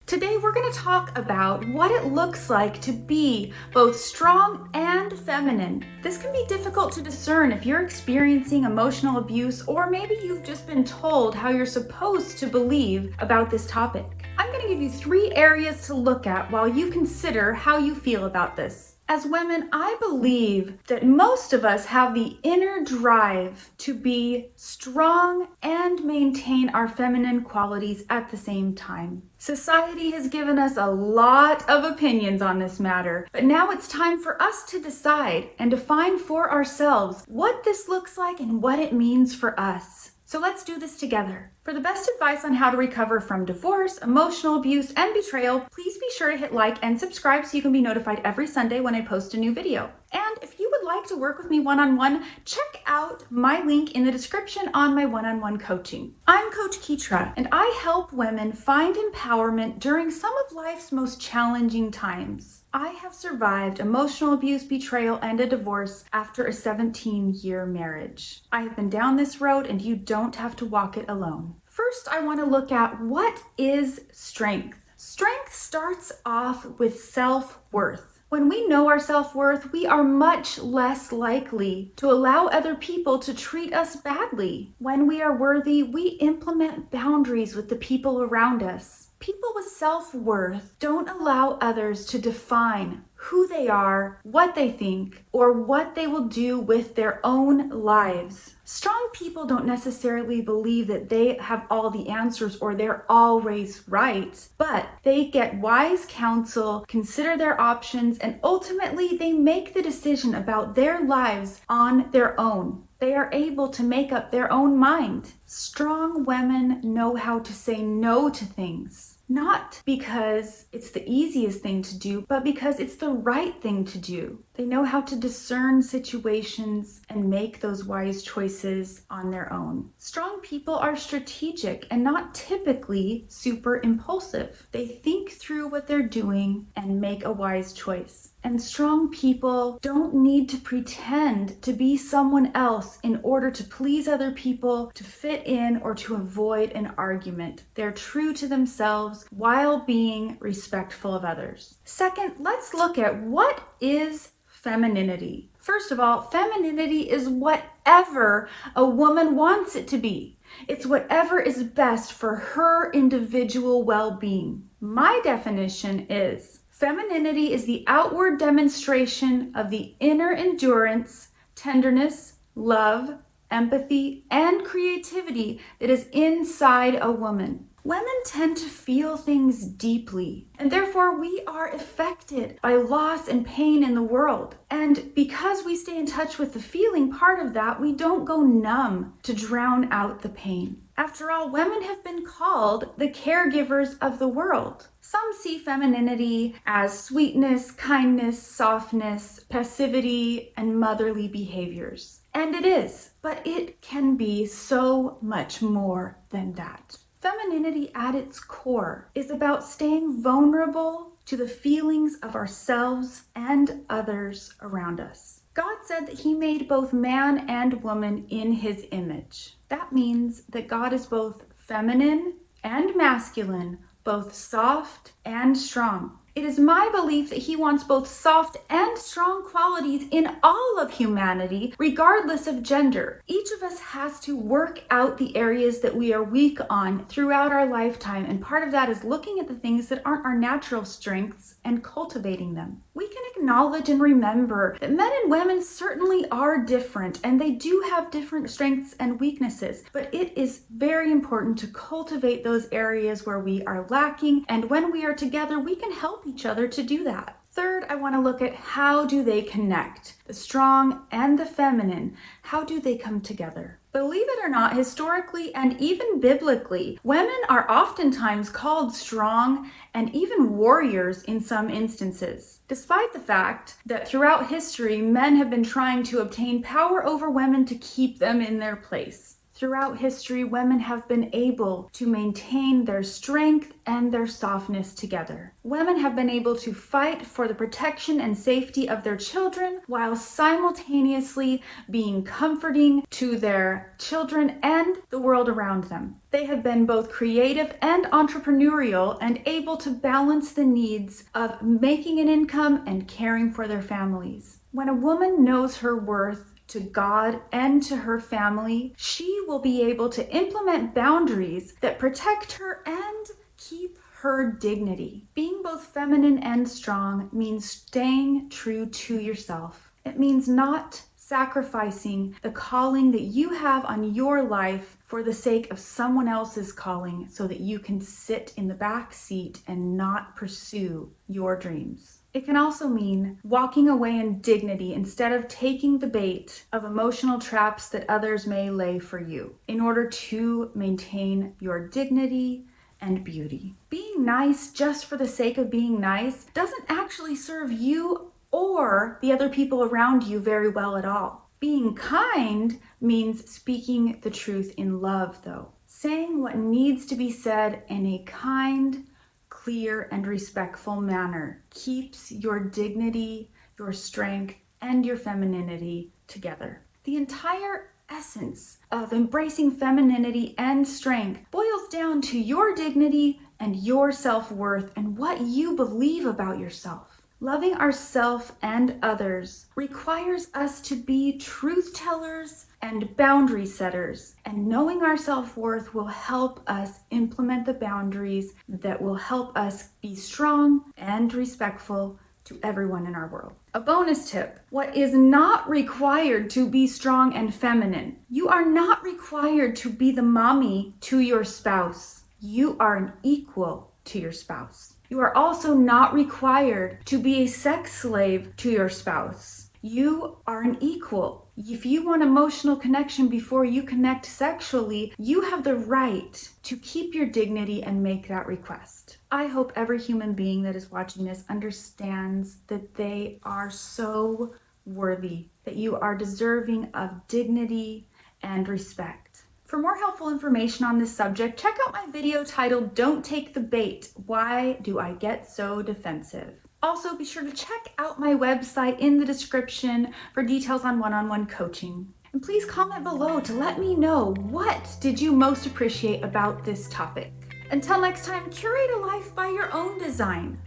Today we're going to talk about what it looks like to be both strong and feminine. This can be difficult to discern if you're experiencing emotional abuse or maybe you've just been told how you're supposed to believe about this topic. I'm going to give you 3 areas to look at while you consider how you feel about this. As women, I believe that most of us have the inner drive to be strong and maintain our feminine qualities at the same time. Society has given us a lot of opinions on this matter, but now it's time for us to decide and define for ourselves what this looks like and what it means for us. So let's do this together. For the best advice on how to recover from divorce, emotional abuse, and betrayal, please be sure to hit like and subscribe so you can be notified every Sunday when I post a new video. And if you would like to work with me one-on-one, check out my link in the description on my one-on-one coaching. I'm Coach Ketra, and I help women find empowerment during some of life's most challenging times. I have survived emotional abuse, betrayal, and a divorce after a 17-year marriage. I have been down this road, and you don't have to walk it alone. First, I want to look at what is strength. Strength starts off with self-worth. When we know our self-worth, we are much less likely to allow other people to treat us badly. When we are worthy, we implement boundaries with the people around us. People with self-worth don't allow others to define who they are, what they think, or what they will do with their own lives. Strong people don't necessarily believe that they have all the answers or they're always right, but they get wise counsel, consider their options, and ultimately they make the decision about their lives on their own. They are able to make up their own mind. Strong women know how to say no to things. Not because it's the easiest thing to do, but because it's the right thing to do. They know how to discern situations and make those wise choices on their own. Strong people are strategic and not typically super impulsive. They think through what they're doing and make a wise choice. And strong people don't need to pretend to be someone else in order to please other people, to fit in, or to avoid an argument. They're true to themselves while being respectful of others. Second, let's look at what is femininity. First of all, femininity is whatever a woman wants it to be. It's whatever is best for her individual well-being. My definition is femininity is the outward demonstration of the inner endurance, tenderness, love, empathy, and creativity that is inside a woman. Women tend to feel things deeply, and therefore we are affected by loss and pain in the world. And because we stay in touch with the feeling part of that, we don't go numb to drown out the pain. After all, women have been called the caregivers of the world. Some see femininity as sweetness, kindness, softness, passivity, and motherly behaviors. And it is, but it can be so much more than that. Femininity at its core is about staying vulnerable to the feelings of ourselves and others around us. God said that He made both man and woman in His image. That means that God is both feminine and masculine, both soft and strong. It is my belief that He wants both soft and strong qualities in all of humanity, regardless of gender. Each of us has to work out the areas that we are weak on throughout our lifetime, and part of that is looking at the things that aren't our natural strengths and cultivating them. We can acknowledge and remember that men and women certainly are different, and they do have different strengths and weaknesses, but it is very important to cultivate those areas where we are lacking, and when we are together, we can help each other to do that. Third, I want to look at how do they connect? The strong and the feminine, how do they come together? Believe it or not, historically and even biblically, women are oftentimes called strong and even warriors in some instances, despite the fact that throughout history, men have been trying to obtain power over women to keep them in their place. Throughout history, women have been able to maintain their strength and their softness together. Women have been able to fight for the protection and safety of their children while simultaneously being comforting to their children and the world around them. They have been both creative and entrepreneurial and able to balance the needs of making an income and caring for their families. When a woman knows her worth to God and to her family, she will be able to implement boundaries that protect her and keep her dignity. Being both feminine and strong means staying true to yourself. It means not sacrificing the calling that you have on your life for the sake of someone else's calling so that you can sit in the back seat and not pursue your dreams. It can also mean walking away in dignity instead of taking the bait of emotional traps that others may lay for you in order to maintain your dignity and beauty. Being nice just for the sake of being nice doesn't actually serve you or the other people around you very well at all. Being kind means speaking the truth in love, though. Saying what needs to be said in a kind, clear, and respectful manner keeps your dignity, your strength, and your femininity together. The entire essence of embracing femininity and strength boils down to your dignity and your self-worth and what you believe about yourself. Loving ourselves and others requires us to be truth tellers and boundary setters, and knowing our self-worth will help us implement the boundaries that will help us be strong and respectful to everyone in our world. A bonus tip: what is not required to be strong and feminine? You are not required to be the mommy to your spouse. You are an equal to your spouse. You are also not required to be a sex slave to your spouse. You are an equal. If you want emotional connection before you connect sexually, you have the right to keep your dignity and make that request. I hope every human being that is watching this understands that they are so worthy, that you are deserving of dignity and respect. For more helpful information on this subject, check out my video titled "Don't Take the Bait, Why Do I Get So Defensive?" Also, be sure to check out my website in the description for details on one-on-one coaching. And please comment below to let me know, what did you most appreciate about this topic? Until next time, curate a life by your own design.